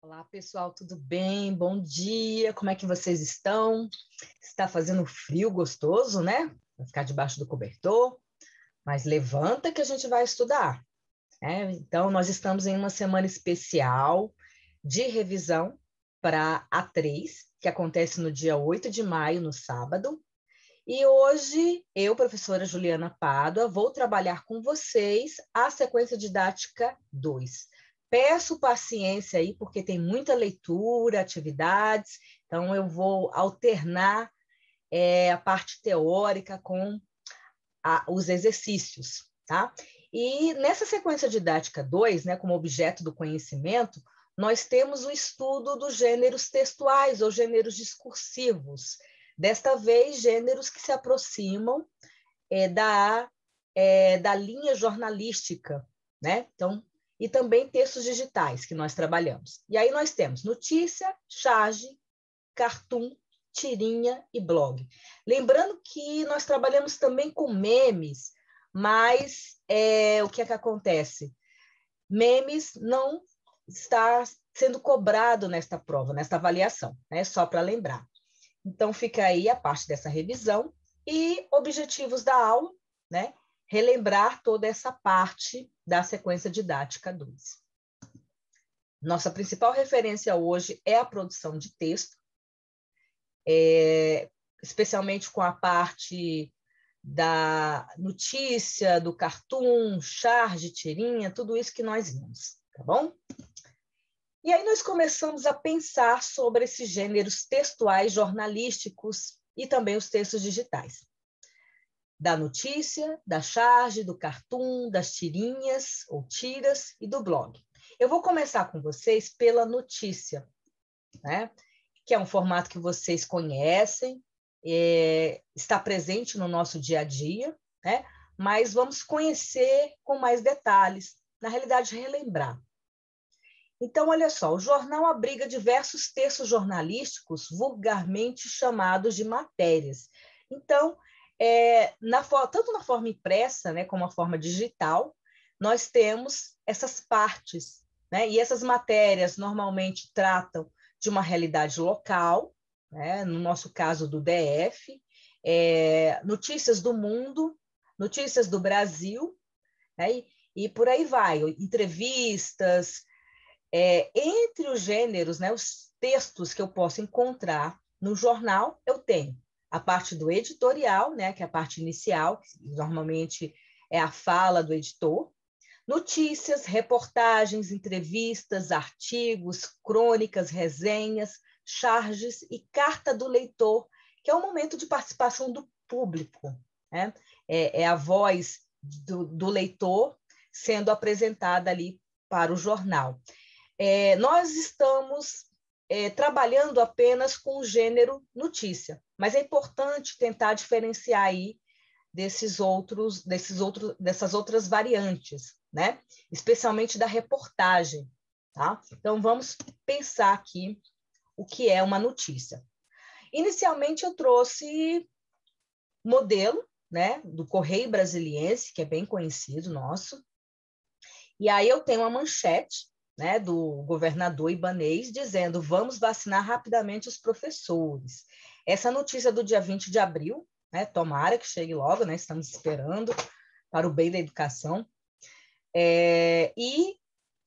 Olá, pessoal, tudo bem? Bom dia, como é que vocês estão? Está fazendo frio gostoso, né? Vai ficar debaixo do cobertor, mas levanta que a gente vai estudar, né? Então, nós estamos em uma semana especial de revisão para A3, que acontece no dia 8 de maio, no sábado. E hoje, eu, professora Juliana Pádua, vou trabalhar com vocês a sequência didática 2. Peço paciência aí, porque tem muita leitura, atividades, então eu vou alternar a parte teórica com os exercícios, tá? E nessa sequência didática 2, né, como objeto do conhecimento, nós temos o estudo dos gêneros textuais ou gêneros discursivos. Desta vez, gêneros que se aproximam da linha jornalística, né? Então, e também textos digitais que nós trabalhamos. E aí nós temos notícia, charge, cartoon, tirinha e blog. Lembrando que nós trabalhamos também com memes, mas o que é que acontece? Memes não está sendo cobrado nesta prova, nesta avaliação, né? Só para lembrar. Então, fica aí a parte dessa revisão e objetivos da aula, né? Relembrar toda essa parte da sequência didática 2. Nossa principal referência hoje é a produção de texto, especialmente com a parte da notícia, do cartoon, charge, tirinha, tudo isso que nós vimos, tá bom? E aí nós começamos a pensar sobre esses gêneros textuais jornalísticos e também os textos digitais. Da notícia, da charge, do cartoon, das tirinhas ou tiras e do blog. Eu vou começar com vocês pela notícia, né? Que é um formato que vocês conhecem, está presente no nosso dia a dia, né? Mas vamos conhecer com mais detalhes, na realidade, relembrar. Então, olha só, o jornal abriga diversos textos jornalísticos vulgarmente chamados de matérias. Então, tanto na forma impressa, né, como na forma digital, nós temos essas partes, né? E essas matérias normalmente tratam de uma realidade local, né? No nosso caso do DF, notícias do mundo, notícias do Brasil, né? E por aí vai, entrevistas. Entre os gêneros, né, os textos que eu posso encontrar no jornal, eu tenho a parte do editorial, né, que é a parte inicial, que normalmente é a fala do editor, notícias, reportagens, entrevistas, artigos, crônicas, resenhas, charges e carta do leitor, que é o momento de participação do público, né? É a voz do leitor sendo apresentada ali para o jornal. Nós estamos trabalhando apenas com o gênero notícia, mas é importante tentar diferenciar aí dessas outras variantes, né? Especialmente da reportagem, tá? Então, vamos pensar aqui o que é uma notícia. Inicialmente, eu trouxe modelo, né, do Correio Brasiliense, que é bem conhecido nosso, e aí eu tenho uma manchete, né, do governador Ibanez, dizendo: vamos vacinar rapidamente os professores. Essa notícia do dia 20 de abril, né, tomara que chegue logo, né, estamos esperando para o bem da educação. E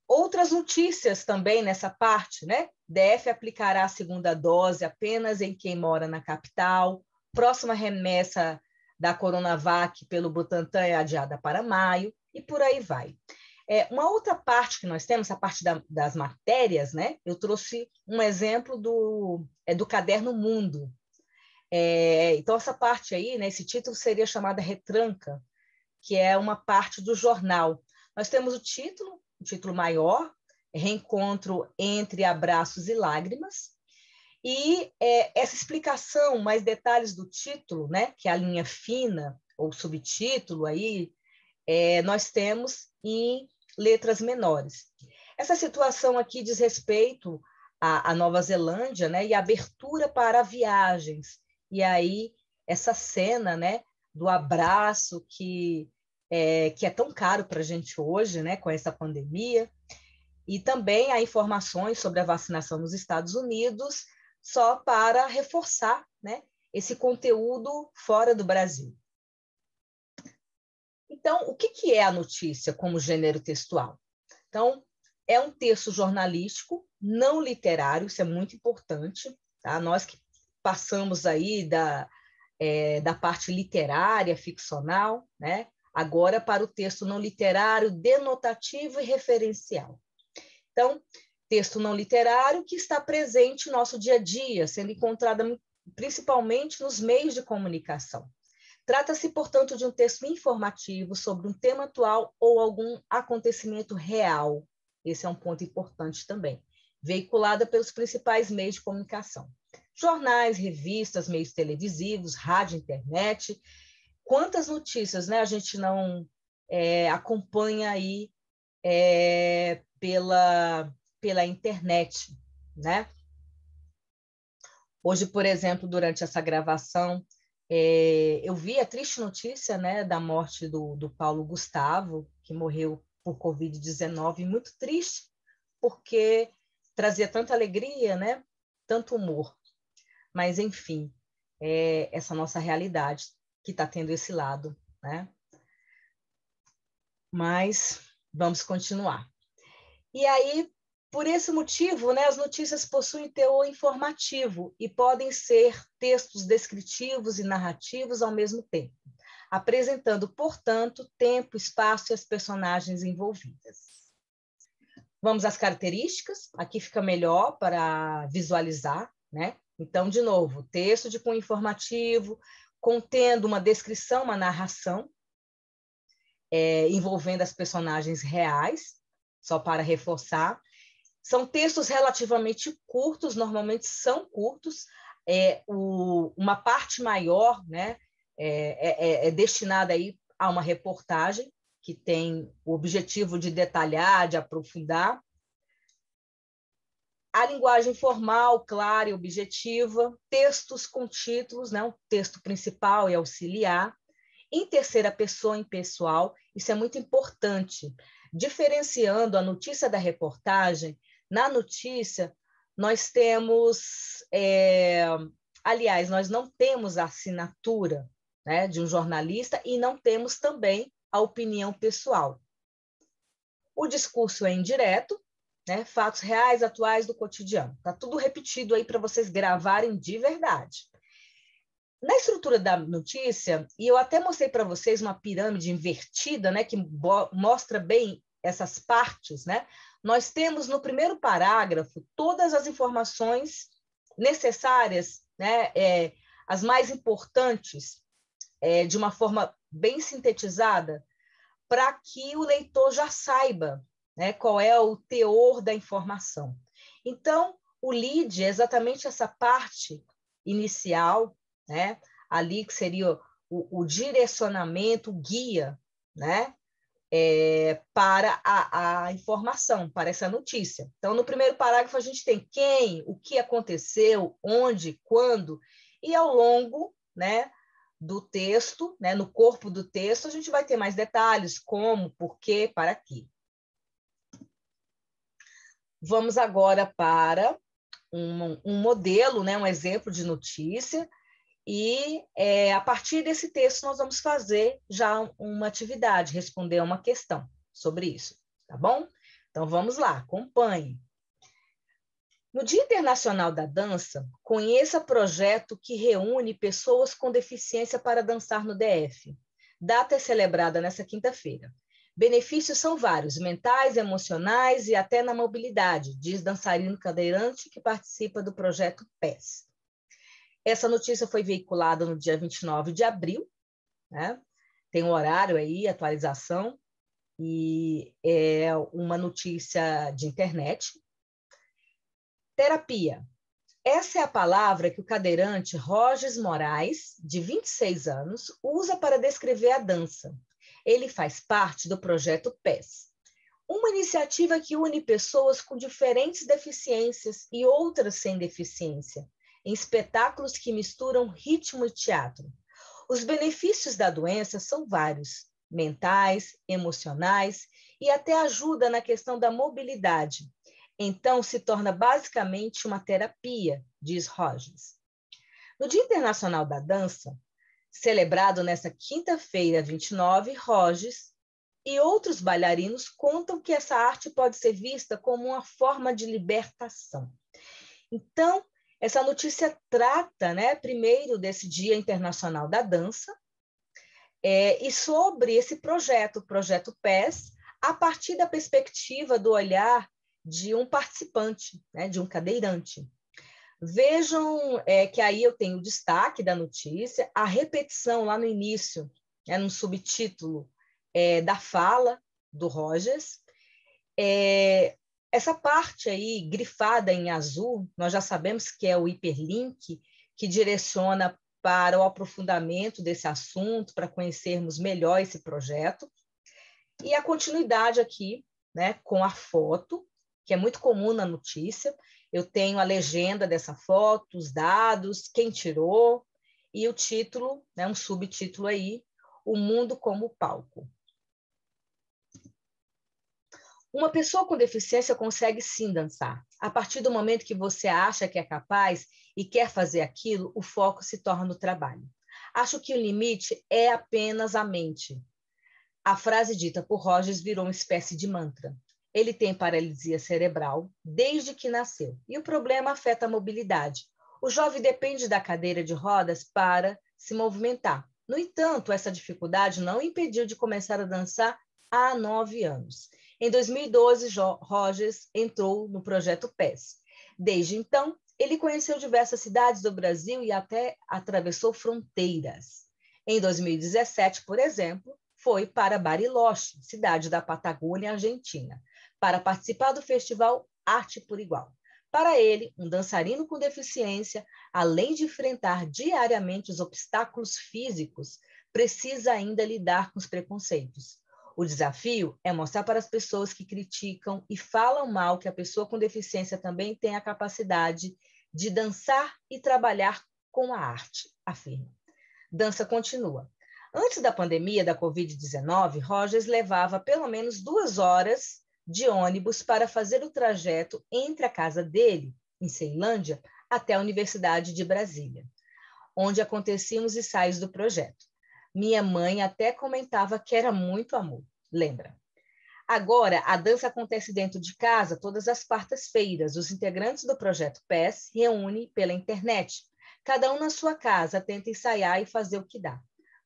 outras notícias também nessa parte, né? DF aplicará a segunda dose apenas em quem mora na capital, próxima remessa da Coronavac pelo Butantan é adiada para maio, e por aí vai. Uma outra parte que nós temos, a parte das matérias, né? Eu trouxe um exemplo do Caderno Mundo. Então, essa parte aí, né, esse título seria chamada Retranca, que é uma parte do jornal. Nós temos o título maior, Reencontro entre Abraços e Lágrimas, e essa explicação, mais detalhes do título, né, que é a linha fina, ou subtítulo aí, nós temos em letras menores. Essa situação aqui diz respeito à Nova Zelândia, né, e abertura para viagens. E aí, essa cena, né, do abraço que é tão caro para a gente hoje, né, com essa pandemia. E também há informações sobre a vacinação nos Estados Unidos, só para reforçar, né, esse conteúdo fora do Brasil. Então, o que é a notícia como gênero textual? Então, é um texto jornalístico, não literário, isso é muito importante, tá? Nós que passamos aí da parte literária, ficcional, né? Agora para o texto não literário, denotativo e referencial. Então, texto não literário que está presente no nosso dia a dia, sendo encontrado principalmente nos meios de comunicação. Trata-se, portanto, de um texto informativo sobre um tema atual ou algum acontecimento real. Esse é um ponto importante também. Veiculada pelos principais meios de comunicação. Jornais, revistas, meios televisivos, rádio, internet. Quantas notícias, né, a gente não acompanha aí pela internet, né? Hoje, por exemplo, durante essa gravação, eu vi a triste notícia, né, da morte do Paulo Gustavo, que morreu por Covid-19, muito triste, porque trazia tanta alegria, né, tanto humor. Mas, enfim, essa nossa realidade que está tendo esse lado, né? Mas vamos continuar. E aí, por esse motivo, né, as notícias possuem teor informativo e podem ser textos descritivos e narrativos ao mesmo tempo, apresentando, portanto, tempo, espaço e as personagens envolvidas. Vamos às características, aqui fica melhor para visualizar, né? Então, de novo, texto de cunho informativo, contendo uma descrição, uma narração, envolvendo as personagens reais, só para reforçar. São textos relativamente curtos, normalmente são curtos, uma parte maior, né, é destinada aí a uma reportagem, que tem o objetivo de detalhar, de aprofundar. A linguagem formal, clara e objetiva, textos com títulos, né, o texto principal e auxiliar, em terceira pessoa impessoal, isso é muito importante, diferenciando a notícia da reportagem. Na notícia, nós temos, aliás, nós não temos a assinatura, né, de um jornalista e não temos também a opinião pessoal. O discurso é indireto, né, fatos reais, atuais do cotidiano. Está tudo repetido aí para vocês gravarem de verdade. Na estrutura da notícia, e eu até mostrei para vocês uma pirâmide invertida, né, que mostra bem essas partes, né? Nós temos no primeiro parágrafo todas as informações necessárias, né, as mais importantes, de uma forma bem sintetizada, para que o leitor já saiba, né, qual é o teor da informação. Então, o lead é exatamente essa parte inicial, né, ali que seria o direcionamento, o guia, né, para a informação, para essa notícia. Então, no primeiro parágrafo, a gente tem quem, o que aconteceu, onde, quando, e ao longo, né, do texto, né, no corpo do texto, a gente vai ter mais detalhes, como, por quê, para quê. Vamos agora para um modelo, né, um exemplo de notícia, e a partir desse texto nós vamos fazer já uma atividade, responder a uma questão sobre isso, tá bom? Então vamos lá, acompanhe. No Dia Internacional da Dança, conheça projeto que reúne pessoas com deficiência para dançar no DF. Data é celebrada nesta quinta-feira. Benefícios são vários, mentais, emocionais e até na mobilidade, diz dançarino cadeirante que participa do projeto PES. Essa notícia foi veiculada no dia 29 de abril, né? Tem um horário aí, atualização, e é uma notícia de internet. Terapia. Essa é a palavra que o cadeirante Rogers Moraes, de 26 anos, usa para descrever a dança. Ele faz parte do projeto PES, uma iniciativa que une pessoas com diferentes deficiências e outras sem deficiência, em espetáculos que misturam ritmo e teatro. Os benefícios da doença são vários, mentais, emocionais e até ajuda na questão da mobilidade. Então, se torna basicamente uma terapia, diz Rogers. No Dia Internacional da Dança, celebrado nesta quinta-feira, 29, Rogers e outros bailarinos contam que essa arte pode ser vista como uma forma de libertação. Então, essa notícia trata, né, primeiro desse Dia Internacional da Dança, e sobre esse projeto, o Projeto PES, a partir da perspectiva do olhar de um participante, né, de um cadeirante. Vejam que aí eu tenho o destaque da notícia, a repetição lá no início, no subtítulo da fala do Rogers. Essa parte aí, grifada em azul, nós já sabemos que é o hiperlink que direciona para o aprofundamento desse assunto, para conhecermos melhor esse projeto. E a continuidade aqui, né, com a foto, que é muito comum na notícia. Eu tenho a legenda dessa foto, os dados, quem tirou, e o título, né, um subtítulo aí, O Mundo como Palco. Uma pessoa com deficiência consegue sim dançar. A partir do momento que você acha que é capaz e quer fazer aquilo, o foco se torna no trabalho. Acho que o limite é apenas a mente. A frase dita por Rogers virou uma espécie de mantra. Ele tem paralisia cerebral desde que nasceu, e o problema afeta a mobilidade. O jovem depende da cadeira de rodas para se movimentar. No entanto, essa dificuldade não o impediu de começar a dançar há 9 anos. Em 2012, Rogers entrou no Projeto PES. Desde então, ele conheceu diversas cidades do Brasil e até atravessou fronteiras. Em 2017, por exemplo, foi para Bariloche, cidade da Patagônia, Argentina, para participar do festival Arte por Igual. Para ele, um dançarino com deficiência, além de enfrentar diariamente os obstáculos físicos, precisa ainda lidar com os preconceitos. O desafio é mostrar para as pessoas que criticam e falam mal que a pessoa com deficiência também tem a capacidade de dançar e trabalhar com a arte, afirma. Dança continua. Antes da pandemia da Covid-19, Rogers levava pelo menos 2 horas de ônibus para fazer o trajeto entre a casa dele, em Ceilândia, até a Universidade de Brasília, onde aconteciam os ensaios do projeto. Minha mãe até comentava que era muito amor, lembra? Agora, a dança acontece dentro de casa todas as quartas-feiras. Os integrantes do Projeto PES se reúnem pela internet. Cada um na sua casa tenta ensaiar e fazer o que dá.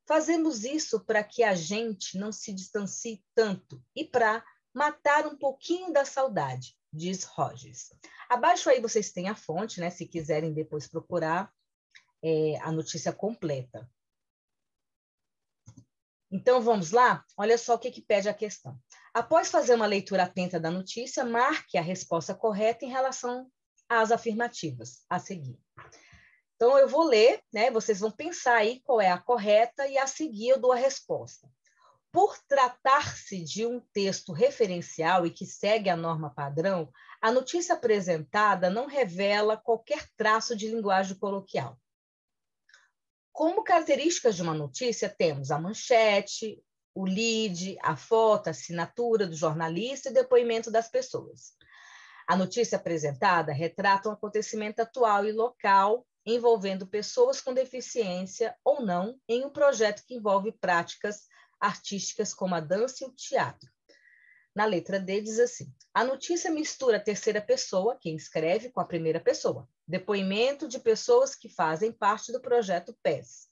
Fazemos isso para que a gente não se distancie tanto e para matar um pouquinho da saudade, diz Rogers. Abaixo aí vocês têm a fonte, né, se quiserem depois procurar a notícia completa. Então, vamos lá? Olha só o que pede a questão. Após fazer uma leitura atenta da notícia, marque a resposta correta em relação às afirmativas a seguir. Então, eu vou ler, né? Vocês vão pensar aí qual é a correta e a seguir eu dou a resposta. Por tratar-se de um texto referencial e que segue a norma padrão, a notícia apresentada não revela qualquer traço de linguagem coloquial. Como características de uma notícia, temos a manchete, o lead, a foto, a assinatura do jornalista e o depoimento das pessoas. A notícia apresentada retrata um acontecimento atual e local envolvendo pessoas com deficiência ou não em um projeto que envolve práticas artísticas como a dança e o teatro. Na letra D diz assim: a notícia mistura a terceira pessoa, quem escreve, com a primeira pessoa. Depoimento de pessoas que fazem parte do projeto PES.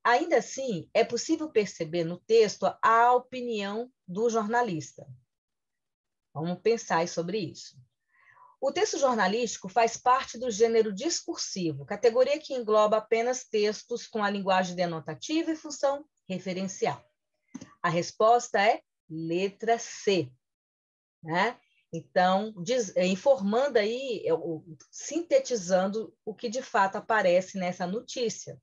Ainda assim, é possível perceber no texto a opinião do jornalista. Vamos pensar sobre isso. O texto jornalístico faz parte do gênero discursivo, categoria que engloba apenas textos com a linguagem denotativa e função referencial. A resposta é letra C, né? Então, informando aí, sintetizando o que de fato aparece nessa notícia.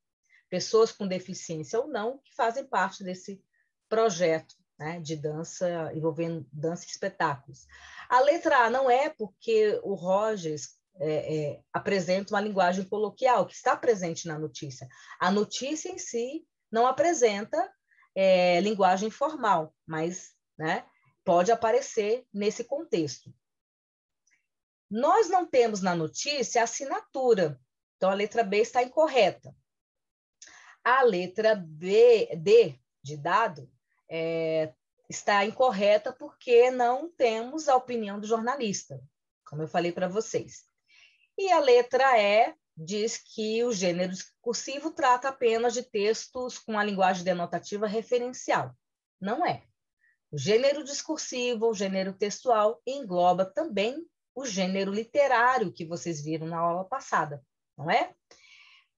Pessoas com deficiência ou não que fazem parte desse projeto, né, de dança, envolvendo dança e espetáculos. A letra A não é porque o Rogers apresenta uma linguagem coloquial que está presente na notícia. A notícia em si não apresenta linguagem formal, mas, né, pode aparecer nesse contexto. Nós não temos na notícia a assinatura, então a letra B está incorreta. A letra D de dado está incorreta porque não temos a opinião do jornalista, como eu falei para vocês. E a letra E diz que o gênero discursivo trata apenas de textos com a linguagem denotativa referencial. Não é. O gênero discursivo, o gênero textual, engloba também o gênero literário que vocês viram na aula passada, não é?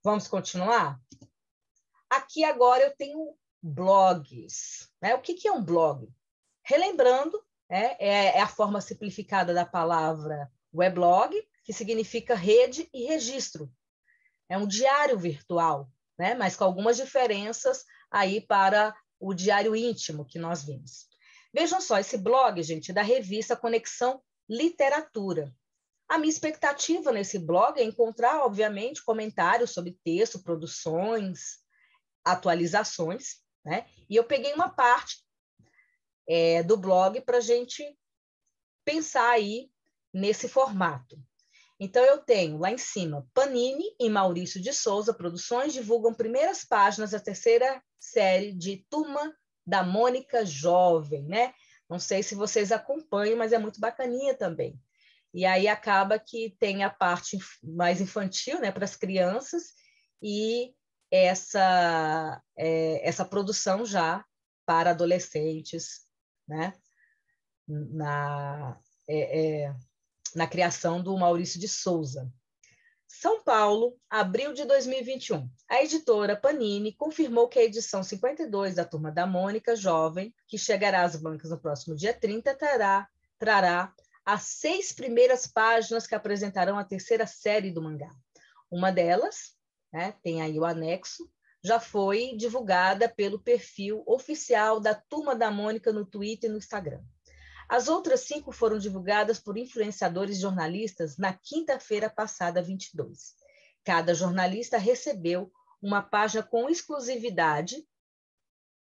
Vamos continuar? Aqui agora eu tenho blogs. Né? O que é um blog? Relembrando, é a forma simplificada da palavra weblog, que significa rede e registro. É um diário virtual, né? Mas com algumas diferenças aí para o diário íntimo que nós vimos. Vejam só, esse blog, gente, é da revista Conexão Literatura. A minha expectativa nesse blog é encontrar, obviamente, comentários sobre texto, produções, atualizações, né? E eu peguei uma parte do blog para a gente pensar aí nesse formato. Então, eu tenho lá em cima, Panini e Maurício de Souza Produções divulgam primeiras páginas da terceira série de Turma da Mônica Jovem, né? Não sei se vocês acompanham, mas é muito bacaninha também. E aí acaba que tem a parte mais infantil, né, para as crianças, e essa produção já para adolescentes, né, na criação do Maurício de Souza. São Paulo, abril de 2021. A editora Panini confirmou que a edição 52 da Turma da Mônica Jovem, que chegará às bancas no próximo dia 30, trará as 6 primeiras páginas que apresentarão a terceira série do mangá. Uma delas, né, tem aí o anexo, já foi divulgada pelo perfil oficial da Turma da Mônica no Twitter e no Instagram. As outras 5 foram divulgadas por influenciadores e jornalistas na quinta-feira passada, 22. Cada jornalista recebeu uma página com exclusividade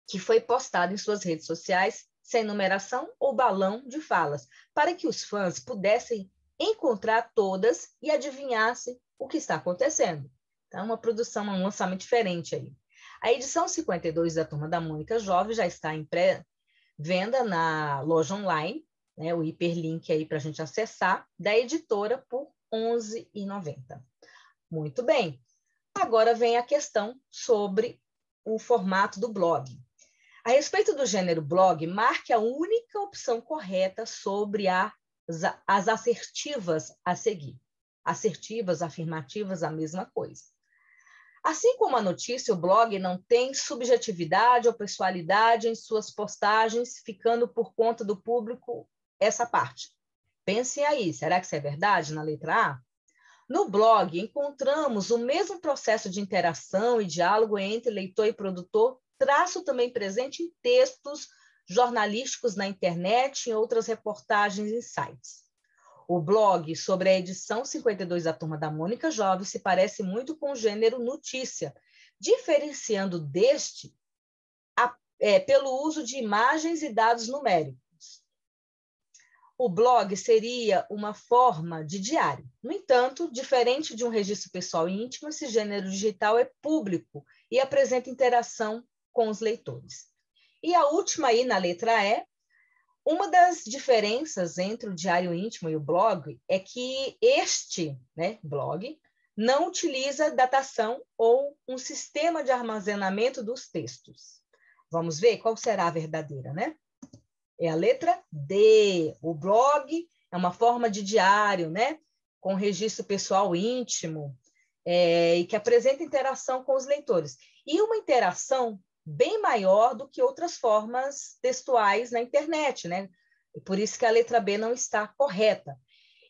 que foi postada em suas redes sociais, sem numeração ou balão de falas, para que os fãs pudessem encontrar todas e adivinhassem o que está acontecendo. Então, uma produção, um lançamento diferente aí. A edição 52 da Turma da Mônica Jovem já está em pré-venda na loja online, né, o hiperlink aí para a gente acessar, da editora por R$ 11,90. Muito bem. Agora vem a questão sobre o formato do blog. A respeito do gênero blog, marque a única opção correta sobre as assertivas a seguir. Assertivas, afirmativas, a mesma coisa. Assim como a notícia, o blog não tem subjetividade ou pessoalidade em suas postagens, ficando por conta do público essa parte. Pensem aí, será que isso é verdade na letra A? No blog, encontramos o mesmo processo de interação e diálogo entre leitor e produtor, traço também presente em textos jornalísticos na internet e em outras reportagens e sites. O blog sobre a edição 52 da Turma da Mônica Jovem se parece muito com o gênero notícia, diferenciando deste pelo uso de imagens e dados numéricos. O blog seria uma forma de diário. No entanto, diferente de um registro pessoal e íntimo, esse gênero digital é público e apresenta interação com os leitores. E a última aí, na letra E, uma das diferenças entre o diário íntimo e o blog é que este, né, blog, não utiliza datação ou um sistema de armazenamento dos textos. Vamos ver qual será a verdadeira, né? É a letra D. O blog é uma forma de diário, né? Com registro pessoal íntimo, e que apresenta interação com os leitores. E uma interação bem maior do que outras formas textuais na internet, né? Por isso que a letra B não está correta.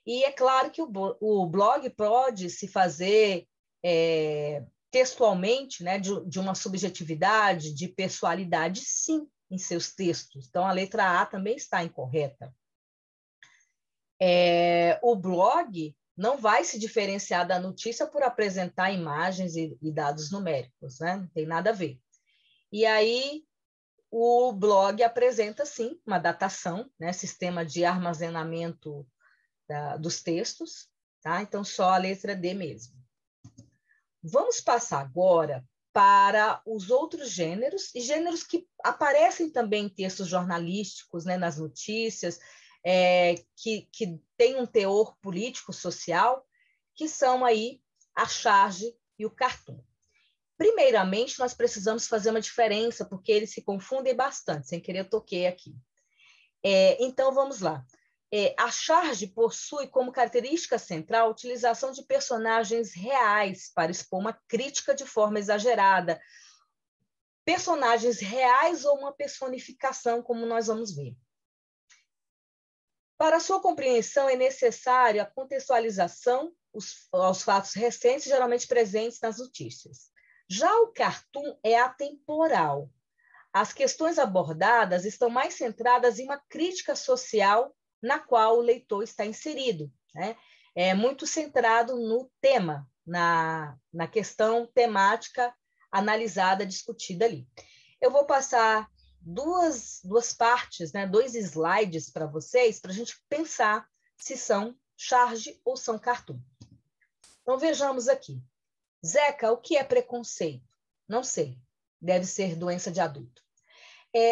E é claro que o blog pode se fazer textualmente, né? De uma subjetividade, de pessoalidade, sim, em seus textos. Então, a letra A também está incorreta. O blog não vai se diferenciar da notícia por apresentar imagens e dados numéricos, né? Não tem nada a ver. E aí, o blog apresenta, sim, uma datação, né? Sistema de armazenamento dos textos, tá? Então, só a letra D mesmo. Vamos passar agora para os outros gêneros, e gêneros que aparecem também em textos jornalísticos, né, nas notícias, que têm um teor político-social, que são aí a charge e o cartoon. Primeiramente, nós precisamos fazer uma diferença, porque eles se confundem bastante, sem querer eu toquei aqui. Então, vamos lá. A charge possui como característica central a utilização de personagens reais para expor uma crítica de forma exagerada. Personagens reais ou uma personificação, como nós vamos ver. Para sua compreensão, é necessária a contextualização aos fatos recentes, geralmente presentes nas notícias. Já o cartoon é atemporal. As questões abordadas estão mais centradas em uma crítica social na qual o leitor está inserido, né? É muito centrado no tema, na questão temática analisada, discutida ali. Eu vou passar duas partes, né, 2 slides para vocês, para a gente pensar se são charge ou são cartoon. Então, vejamos aqui. Zeca, o que é preconceito? Não sei. Deve ser doença de adulto.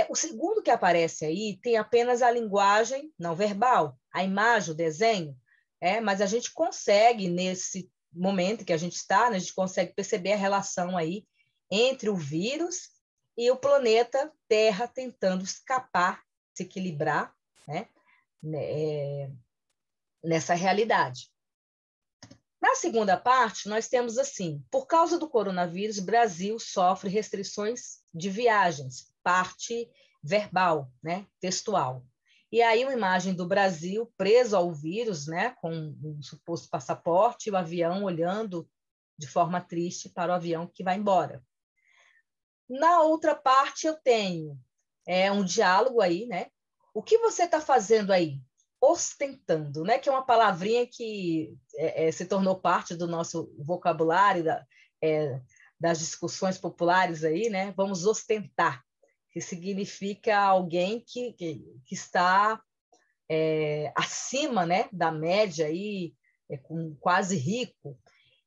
O segundo que aparece aí tem apenas a linguagem não verbal, a imagem, o desenho, mas a gente consegue, nesse momento que a gente está, né, a gente consegue perceber a relação aí entre o vírus e o planeta Terra tentando escapar, se equilibrar, né, nessa realidade. Na segunda parte, nós temos assim, por causa do coronavírus, o Brasil sofre restrições de viagens, parte verbal, né, textual. E aí uma imagem do Brasil preso ao vírus, né, com um suposto passaporte, e o avião olhando de forma triste para o avião que vai embora. Na outra parte, eu tenho um diálogo aí, né? O que você está fazendo aí? Ostentando, né? Que é uma palavrinha que se tornou parte do nosso vocabulário, das discussões populares aí, né? Vamos ostentar, que significa alguém que está acima, né, da média aí, quase rico,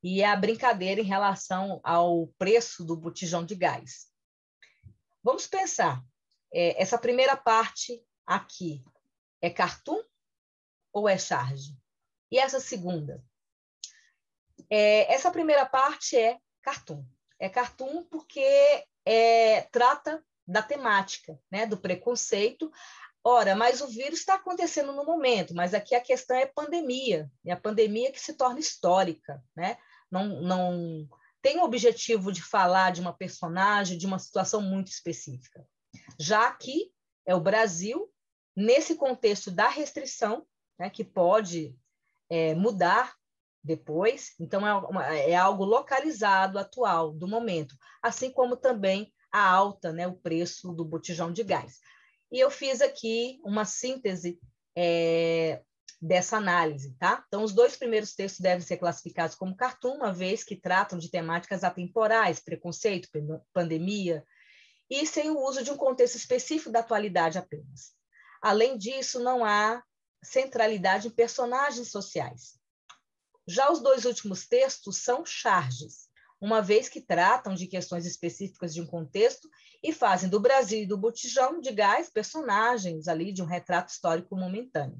e é a brincadeira em relação ao preço do botijão de gás. Vamos pensar, essa primeira parte aqui é cartoon ou é charge? E essa segunda? Essa primeira parte é cartoon. É cartoon porque trata da temática, né, do preconceito. Ora, mas o vírus está acontecendo no momento, mas aqui a questão é pandemia, e a pandemia que se torna histórica, né? Não tem o objetivo de falar de uma personagem, de uma situação muito específica. Já aqui é o Brasil, nesse contexto da restrição, né, que pode mudar depois, então é algo localizado, atual, do momento, assim como também a alta, né, o preço do botijão de gás. E eu fiz aqui uma síntese dessa análise, tá? Então, os 2 primeiros textos devem ser classificados como cartoon, uma vez que tratam de temáticas atemporais, preconceito, pandemia, e sem o uso de um contexto específico da atualidade apenas. Além disso, não há centralidade em personagens sociais. Já os 2 últimos textos são charges, uma vez que tratam de questões específicas de um contexto e fazem do Brasil e do botijão de gás personagens ali de um retrato histórico momentâneo.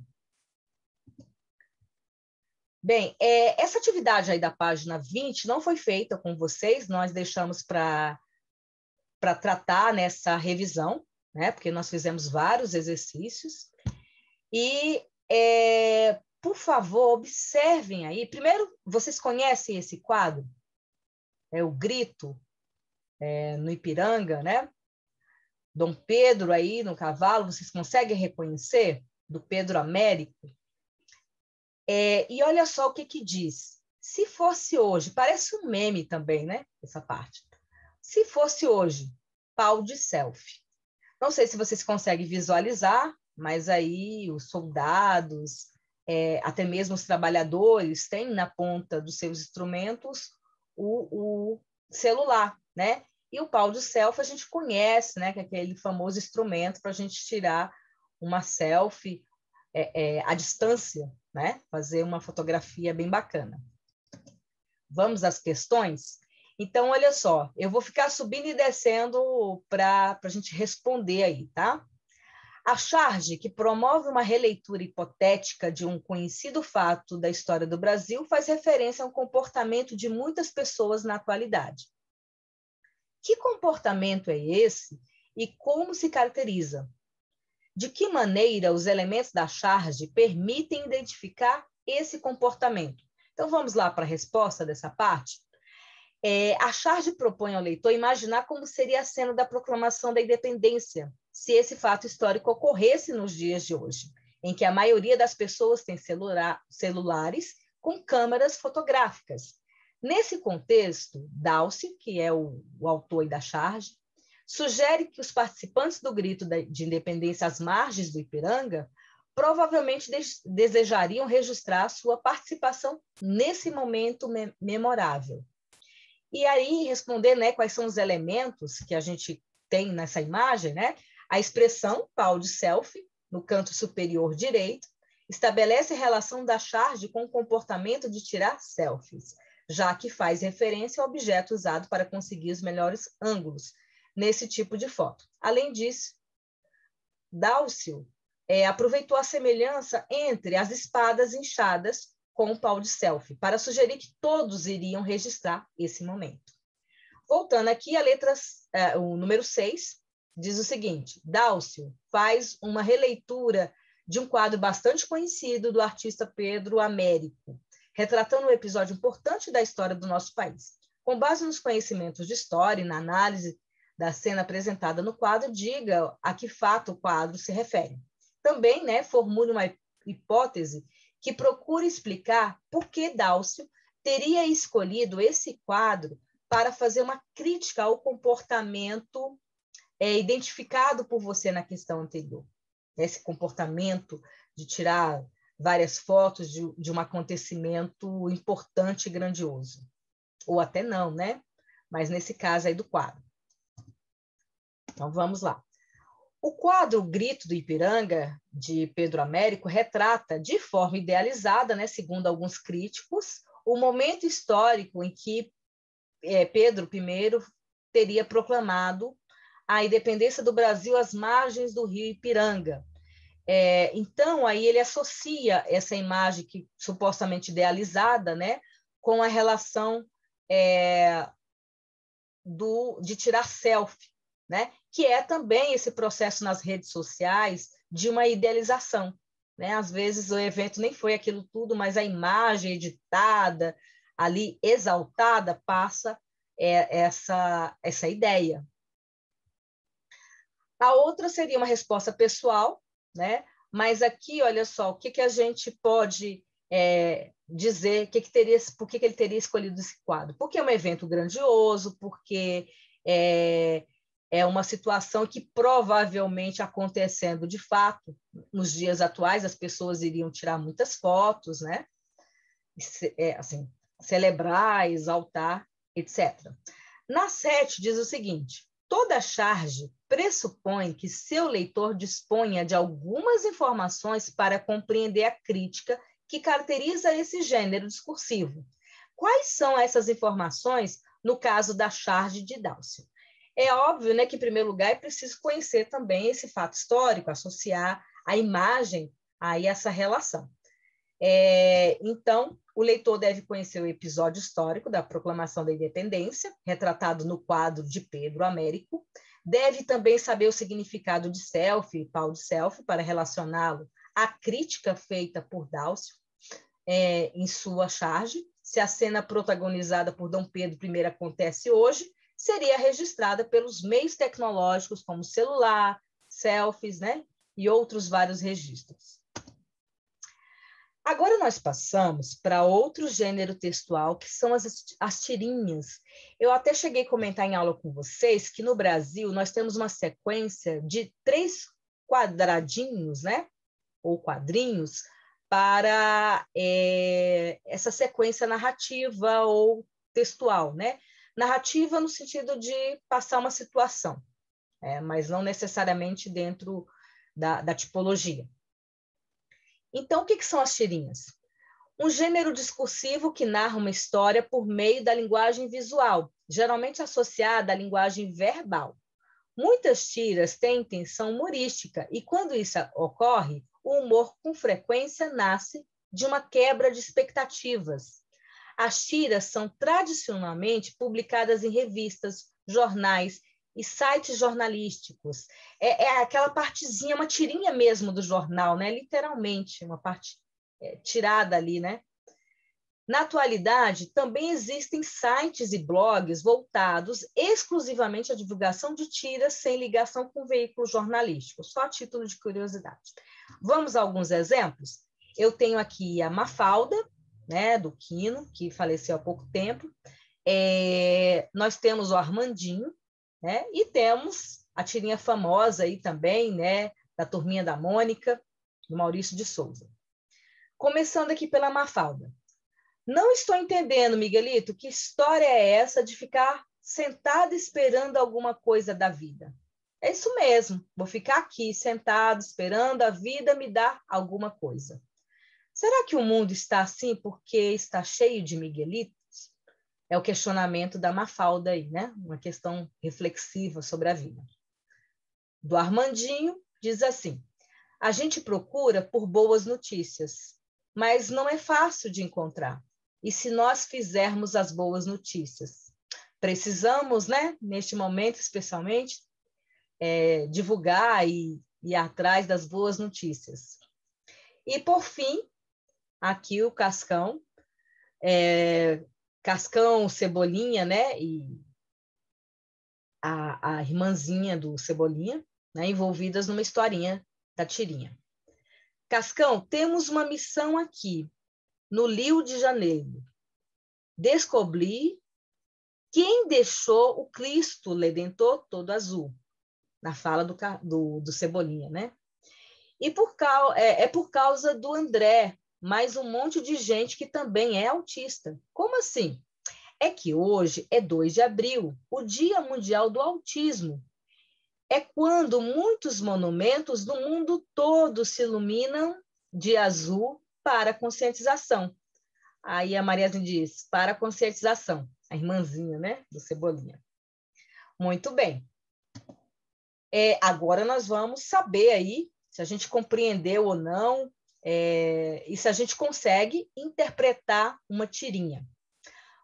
Bem, essa atividade aí da página 20 não foi feita com vocês, nós deixamos para tratar nessa revisão, né? Porque nós fizemos vários exercícios. E, por favor, observem aí. Primeiro, vocês conhecem esse quadro? O Grito, no Ipiranga, né? Dom Pedro aí no cavalo, vocês conseguem reconhecer? Do Pedro Américo. E olha só o que diz. Se fosse hoje, parece um meme também, né? Essa parte. Se fosse hoje, pau de selfie. Não sei se vocês conseguem visualizar, mas aí os soldados, até mesmo os trabalhadores, têm na ponta dos seus instrumentos o celular, né? E o pau de selfie a gente conhece, né, que é aquele famoso instrumento para a gente tirar uma selfie à distância, né? Fazer uma fotografia bem bacana. Vamos às questões? Então, olha só, eu vou ficar subindo e descendo para a gente responder aí, tá? A charge, que promove uma releitura hipotética de um conhecido fato da história do Brasil, faz referência ao comportamento de muitas pessoas na atualidade. Que comportamento é esse e como se caracteriza? De que maneira os elementos da charge permitem identificar esse comportamento? Então, vamos lá para a resposta dessa parte. A charge propõe ao leitor imaginar como seria a cena da proclamação da independência, se esse fato histórico ocorresse nos dias de hoje, em que a maioria das pessoas tem celulares com câmeras fotográficas. Nesse contexto, Dalcy, que é o autor da charge, sugere que os participantes do grito de independência às margens do Ipiranga provavelmente desejariam registrar sua participação nesse momento memorável. E aí, responder, né, quais são os elementos que a gente tem nessa imagem, né? A expressão pau de selfie, no canto superior direito, estabelece a relação da charge com o comportamento de tirar selfies, já que faz referência ao objeto usado para conseguir os melhores ângulos nesse tipo de foto. Além disso, Dalcio aproveitou a semelhança entre as espadas inchadas com o pau de selfie, para sugerir que todos iriam registrar esse momento. Voltando aqui, o número 6 diz o seguinte: Dalcio faz uma releitura de um quadro bastante conhecido do artista Pedro Américo, retratando um episódio importante da história do nosso país. Com base nos conhecimentos de história e na análise da cena apresentada no quadro, diga a que fato o quadro se refere. Também, né, formule uma hipótese que procura explicar por que Dalcio teria escolhido esse quadro para fazer uma crítica ao comportamento identificado por você na questão anterior. Esse comportamento de tirar várias fotos de um acontecimento importante e grandioso. Ou até não, né? Mas nesse caso aí do quadro. Então, vamos lá. O quadro Grito do Ipiranga, de Pedro Américo, retrata, de forma idealizada, né, segundo alguns críticos, o momento histórico em que Pedro I teria proclamado a independência do Brasil às margens do rio Ipiranga. Então, aí ele associa essa imagem que supostamente idealizada, né, com a relação de tirar selfie, né? Que é também esse processo nas redes sociais de uma idealização. Né? Às vezes o evento nem foi aquilo tudo, mas a imagem editada, ali exaltada, passa essa ideia. A outra seria uma resposta pessoal, né? Mas aqui, olha só, o que a gente pode dizer, por que ele teria escolhido esse quadro? Porque é um evento grandioso, porque é uma situação que provavelmente acontecendo de fato, nos dias atuais, as pessoas iriam tirar muitas fotos, né? Assim, celebrar, exaltar, etc. Na 7 diz o seguinte: toda charge pressupõe que seu leitor disponha de algumas informações para compreender a crítica que caracteriza esse gênero discursivo. Quais são essas informações no caso da charge de Dalcio? É óbvio, né, que, em primeiro lugar, é preciso conhecer também esse fato histórico, associar a imagem a essa relação. Então, o leitor deve conhecer o episódio histórico da proclamação da independência, retratado no quadro de Pedro Américo. Deve também saber o significado de selfie, pau de selfie, para relacioná-lo à crítica feita por Dalcio em sua charge. Se a cena protagonizada por Dom Pedro I acontece hoje, seria registrada pelos meios tecnológicos como celular, selfies, né? E outros vários registros. Agora nós passamos para outro gênero textual, que são as tirinhas. Eu até cheguei a comentar em aula com vocês que no Brasil nós temos uma sequência de 3 quadradinhos, né? Ou quadrinhos, para essa sequência narrativa ou textual, né? Narrativa no sentido de passar uma situação, mas não necessariamente dentro da tipologia. Então, o que são as tirinhas? Um gênero discursivo que narra uma história por meio da linguagem visual, geralmente associada à linguagem verbal. Muitas tiras têm intenção humorística e, quando isso ocorre, o humor, com frequência, nasce de uma quebra de expectativas. As tiras são tradicionalmente publicadas em revistas, jornais e sites jornalísticos. É aquela partezinha, uma tirinha mesmo do jornal, né? Literalmente, uma parte tirada ali, né? Na atualidade, também existem sites e blogs voltados exclusivamente à divulgação de tiras sem ligação com veículos jornalísticos, só a título de curiosidade. Vamos a alguns exemplos? Eu tenho aqui a Mafalda, né, do Quino, que faleceu há pouco tempo. Nós temos o Armandinho, né, e temos a tirinha famosa aí também, né, da Turminha da Mônica, do Maurício de Souza. Começando aqui pela Mafalda. Não estou entendendo, Miguelito, que história é essa de ficar sentado esperando alguma coisa da vida? É isso mesmo, vou ficar aqui sentado esperando a vida me dar alguma coisa. Será que o mundo está assim porque está cheio de Miguelitos? É o questionamento da Mafalda aí, né? Uma questão reflexiva sobre a vida. Do Armandinho, diz assim: a gente procura por boas notícias, mas não é fácil de encontrar. E se nós fizermos as boas notícias? Precisamos, né, neste momento especialmente, divulgar e ir atrás das boas notícias. E, por fim, aqui o Cascão, Cascão, Cebolinha, né, e a irmãzinha do Cebolinha, né, envolvidas numa historinha da tirinha. Cascão, temos uma missão aqui, no Rio de Janeiro. Descobrir quem deixou o Cristo Redentor todo azul, na fala do Cebolinha, né? E por causa do André, mais um monte de gente que também é autista. Como assim? É que hoje é 2 de abril, o Dia Mundial do Autismo. É quando muitos monumentos do mundo todo se iluminam de azul para conscientização. Aí a Mariazinha diz, para conscientização, a irmãzinha, né, do Cebolinha. Muito bem. Agora nós vamos saber aí se a gente compreendeu ou não, e se a gente consegue interpretar uma tirinha.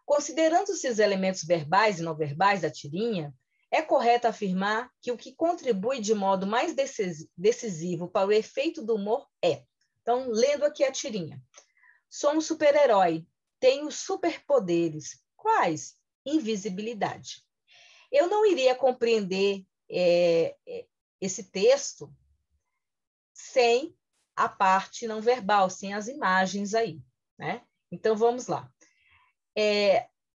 Considerando esses elementos verbais e não verbais da tirinha, é correto afirmar que o que contribui de modo mais decisivo para o efeito do humor é. Então, lendo aqui a tirinha. Sou um super-herói, tenho superpoderes. Quais? Invisibilidade. Eu não iria compreender esse texto sem a parte não verbal, sem as imagens aí, né? Então, vamos lá.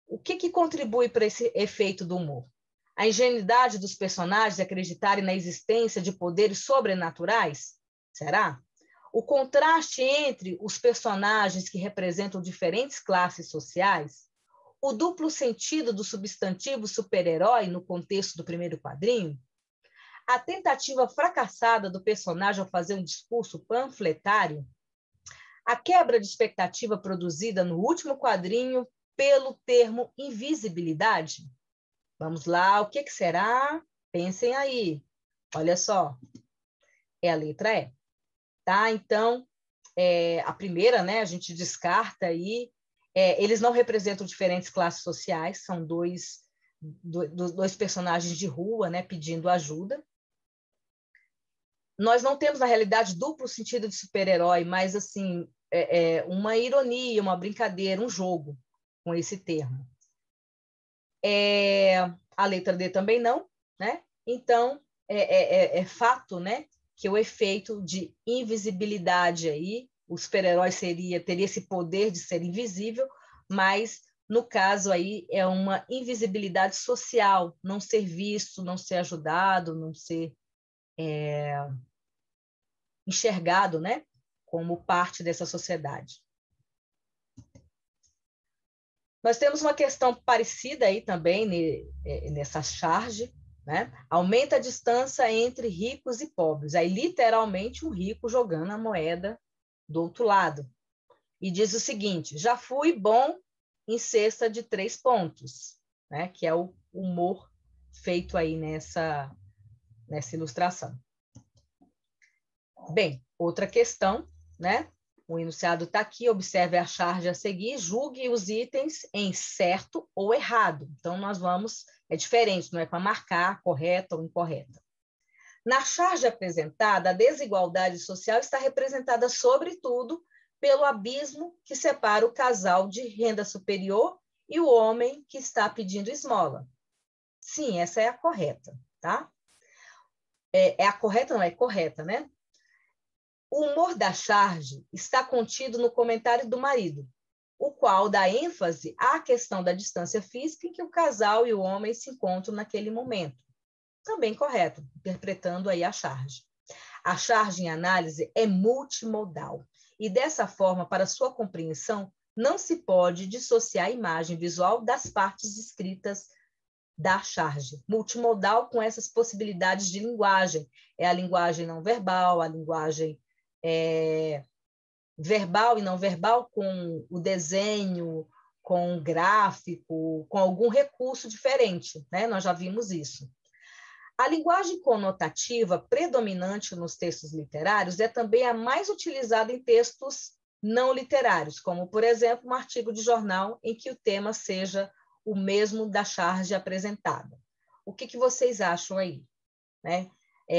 O que contribui para esse efeito do humor? A ingenuidade dos personagens acreditarem na existência de poderes sobrenaturais? Será? O contraste entre os personagens que representam diferentes classes sociais? O duplo sentido do substantivo super-herói no contexto do primeiro quadrinho? A tentativa fracassada do personagem ao fazer um discurso panfletário? A quebra de expectativa produzida no último quadrinho pelo termo invisibilidade? Vamos lá, o que será? Pensem aí. Olha só, é a letra E. Tá? Então, a primeira, né, a gente descarta aí, eles não representam diferentes classes sociais, são dois personagens de rua, né, pedindo ajuda. Nós não temos, na realidade, duplo sentido de super-herói, mas, assim, uma ironia, uma brincadeira, um jogo com esse termo. A letra D também não, né? Então, é fato, né, que o efeito de invisibilidade aí, o super-herói teria esse poder de ser invisível, mas, no caso aí, é uma invisibilidade social, não ser visto, não ser ajudado, não ser enxergado, né, como parte dessa sociedade. Nós temos uma questão parecida aí também nessa charge, né? Aumenta a distância entre ricos e pobres. Aí, literalmente, um rico jogando a moeda do outro lado. E diz o seguinte: já fui bom em cesta de 3 pontos, né? Que é o humor feito aí nessa ilustração. Bem, outra questão, né? O enunciado está aqui, observe a charge a seguir, julgue os itens em certo ou errado. Então, nós vamos, é diferente, não é para marcar correta ou incorreta. Na charge apresentada, a desigualdade social está representada, sobretudo, pelo abismo que separa o casal de renda superior e o homem que está pedindo esmola. Sim, essa é a correta, tá? É a correta, não é correta, né? O humor da charge está contido no comentário do marido, o qual dá ênfase à questão da distância física em que o casal e o homem se encontram naquele momento. Também correto, interpretando aí a charge. A charge em análise é multimodal e, dessa forma, para sua compreensão, não se pode dissociar a imagem visual das partes escritas da charge. Multimodal com essas possibilidades de linguagem. É a linguagem não verbal, a linguagem verbal e não verbal, com o desenho, com o gráfico, com algum recurso diferente, né? Nós já vimos isso. A linguagem conotativa predominante nos textos literários é também a mais utilizada em textos não literários, como, por exemplo, um artigo de jornal em que o tema seja o mesmo da charge apresentada. O que vocês acham aí? Né?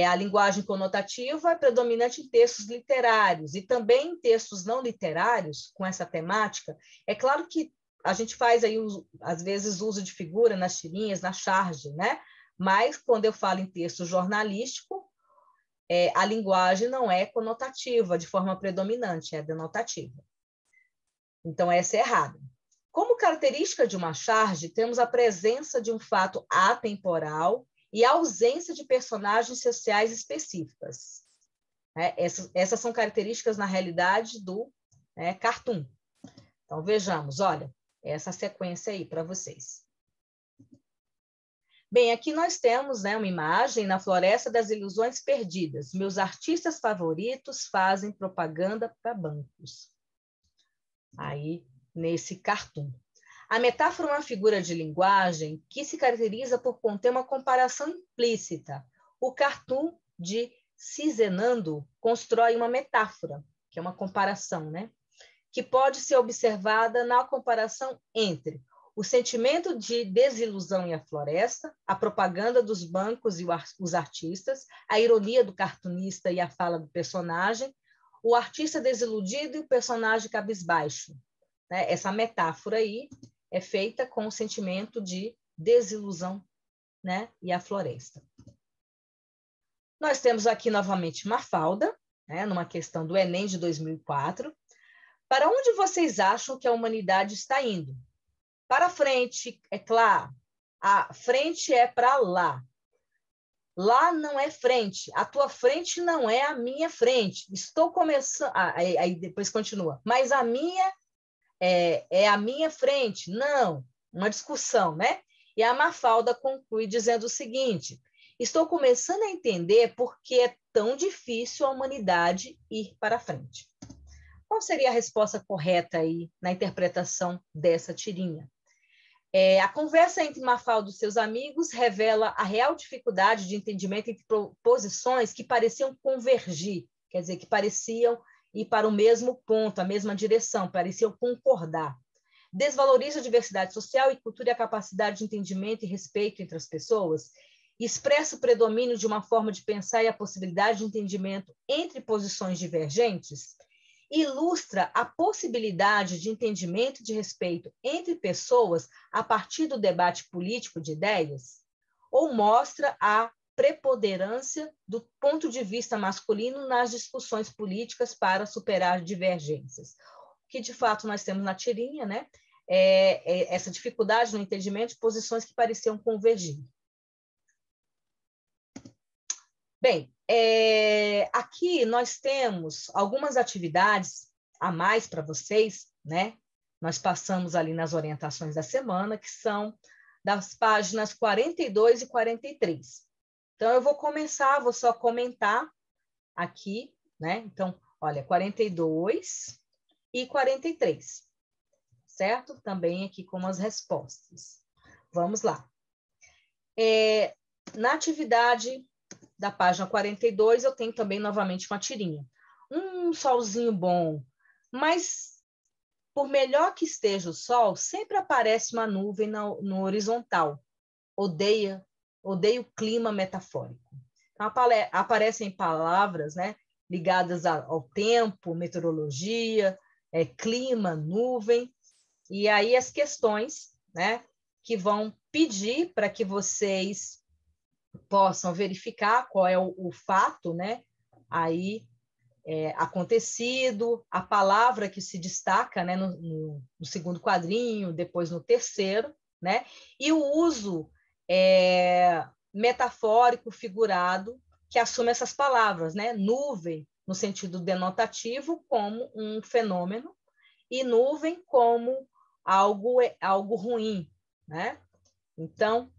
A linguagem conotativa é predominante em textos literários e também em textos não literários, com essa temática. É claro que a gente faz aí, às vezes, uso de figura nas tirinhas, na charge, né? Mas, quando eu falo em texto jornalístico, a linguagem não é conotativa de forma predominante, é denotativa. Então, essa é errada. Como característica de uma charge, temos a presença de um fato atemporal e a ausência de personagens sociais específicas. Essas são características, na realidade, do cartoon. Então, vejamos, olha, essa sequência aí para vocês. Bem, aqui nós temos uma imagem na Floresta das Ilusões Perdidas. Meus artistas favoritos fazem propaganda para bancos. Aí, nesse cartoon. A metáfora é uma figura de linguagem que se caracteriza por conter uma comparação implícita. O cartoon de Cizenando constrói uma metáfora, que é uma comparação, né? Que pode ser observada na comparação entre o sentimento de desilusão e a floresta, a propaganda dos bancos e os artistas, a ironia do cartunista e a fala do personagem, o artista desiludido e o personagem cabisbaixo. Essa metáfora aí é feita com o sentimento de desilusão, né? E a floresta. Nós temos aqui novamente Mafalda, numa questão do Enem de 2004. Para onde vocês acham que a humanidade está indo? Para frente, é claro. A frente é para lá. Lá não é frente. A tua frente não é a minha frente. Estou começando... aí depois continua. Mas a minha é a minha frente. Não. Uma discussão, né? E a Mafalda conclui dizendo o seguinte: estou começando a entender por que é tão difícil a humanidade ir para frente. Qual seria a resposta correta aí na interpretação dessa tirinha? A conversa entre Mafalda e seus amigos revela a real dificuldade de entendimento entre posições que pareciam convergir, quer dizer, que pareciam ir para o mesmo ponto, a mesma direção, pareciam concordar. Desvaloriza a diversidade social e cultura e a capacidade de entendimento e respeito entre as pessoas, expressa o predomínio de uma forma de pensar e a possibilidade de entendimento entre posições divergentes, ilustra a possibilidade de entendimento e de respeito entre pessoas a partir do debate político de ideias, ou mostra a preponderância do ponto de vista masculino nas discussões políticas para superar divergências. O que, de fato, nós temos na tirinha, né? Essa dificuldade no entendimento de posições que pareciam convergir. Bem, aqui nós temos algumas atividades a mais para vocês, né? nós passamos ali nas orientações da semana, que são das páginas 42 e 43. Então, eu vou começar, vou só comentar aqui, né? Então, olha, 42 e 43, certo? Também aqui com as respostas. Vamos lá. Na atividade da página 42, eu tenho também novamente uma tirinha. Um solzinho bom, mas por melhor que esteja o sol, sempre aparece uma nuvem no horizontal. Odeio o clima metafórico. Então, aparecem palavras, né, ligadas ao tempo, meteorologia, clima, nuvem, e aí as questões, né, que vão pedir para que vocês possam verificar qual é o fato, né, aí acontecido, a palavra que se destaca, né, no segundo quadrinho, depois no terceiro, né, e o uso metafórico, figurado, que assume essas palavras, né, nuvem no sentido denotativo como um fenômeno e nuvem como algo ruim, né? Então,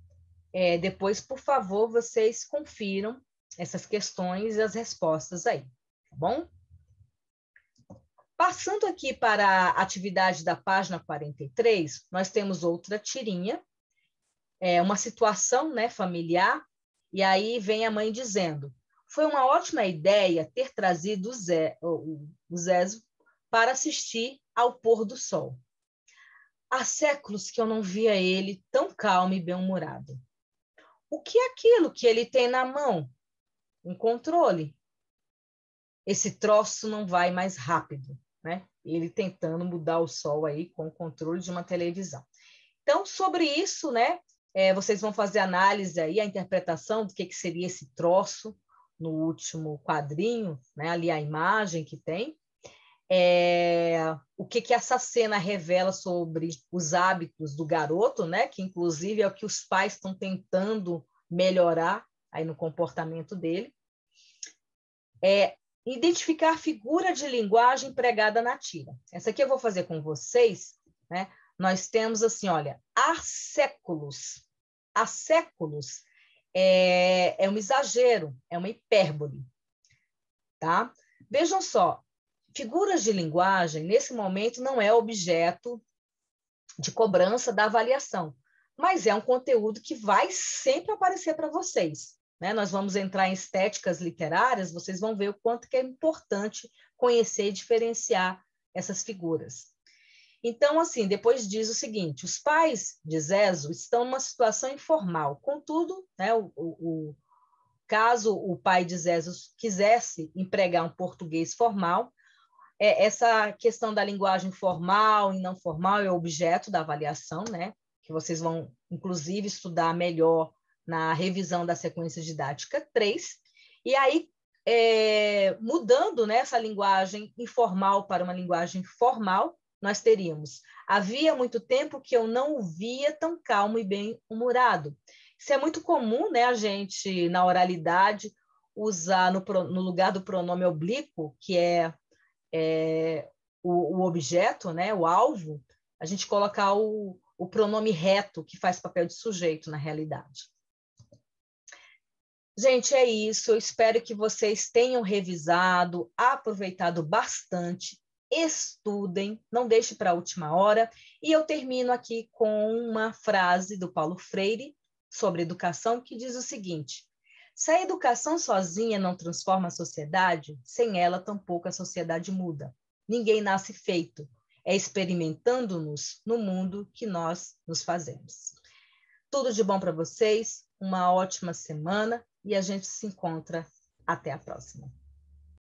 depois, por favor, vocês confiram essas questões e as respostas aí, tá bom? Passando aqui para a atividade da página 43, nós temos outra tirinha, uma situação, né, familiar, e aí vem a mãe dizendo: foi uma ótima ideia ter trazido o Zezo para assistir ao pôr do sol. Há séculos que eu não via ele tão calmo e bem-humorado. O que é aquilo que ele tem na mão? Um controle. Esse troço não vai mais rápido, né? Ele tentando mudar o sol aí com o controle de uma televisão. Então, sobre isso, né, vocês vão fazer análise aí, a interpretação do que seria esse troço no último quadrinho, né, ali a imagem que tem. O que essa cena revela sobre os hábitos do garoto, né, que inclusive é o que os pais estão tentando melhorar aí no comportamento dele. Identificar a figura de linguagem empregada na tira. Essa aqui eu vou fazer com vocês, né? Nós temos assim, olha, há séculos é um exagero, é uma hipérbole, tá? Vejam só, figuras de linguagem, nesse momento, não é objeto de cobrança da avaliação, mas é um conteúdo que vai sempre aparecer para vocês, né? Nós vamos entrar em estéticas literárias, vocês vão ver o quanto que é importante conhecer e diferenciar essas figuras. Então, assim, depois diz o seguinte: os pais de Zezo estão numa situação informal, contudo, né, caso o pai de Zezo quisesse empregar um português formal, essa questão da linguagem formal e não formal é objeto da avaliação, né, que vocês vão, inclusive, estudar melhor na revisão da sequência didática 3, e aí, mudando, né, essa linguagem informal para uma linguagem formal, nós teríamos: havia muito tempo que eu não o via tão calmo e bem-humorado. Isso é muito comum, né, a gente, na oralidade, usar no lugar do pronome oblíquo, que é o objeto, né, o alvo, a gente colocar o pronome reto, que faz papel de sujeito na realidade. Gente, é isso. Eu espero que vocês tenham revisado, aproveitado bastante. Estudem, não deixe para a última hora. E eu termino aqui com uma frase do Paulo Freire sobre educação, que diz o seguinte: se a educação sozinha não transforma a sociedade, sem ela tampouco a sociedade muda. Ninguém nasce feito, é experimentando-nos no mundo que nós nos fazemos. Tudo de bom para vocês, uma ótima semana e a gente se encontra até a próxima.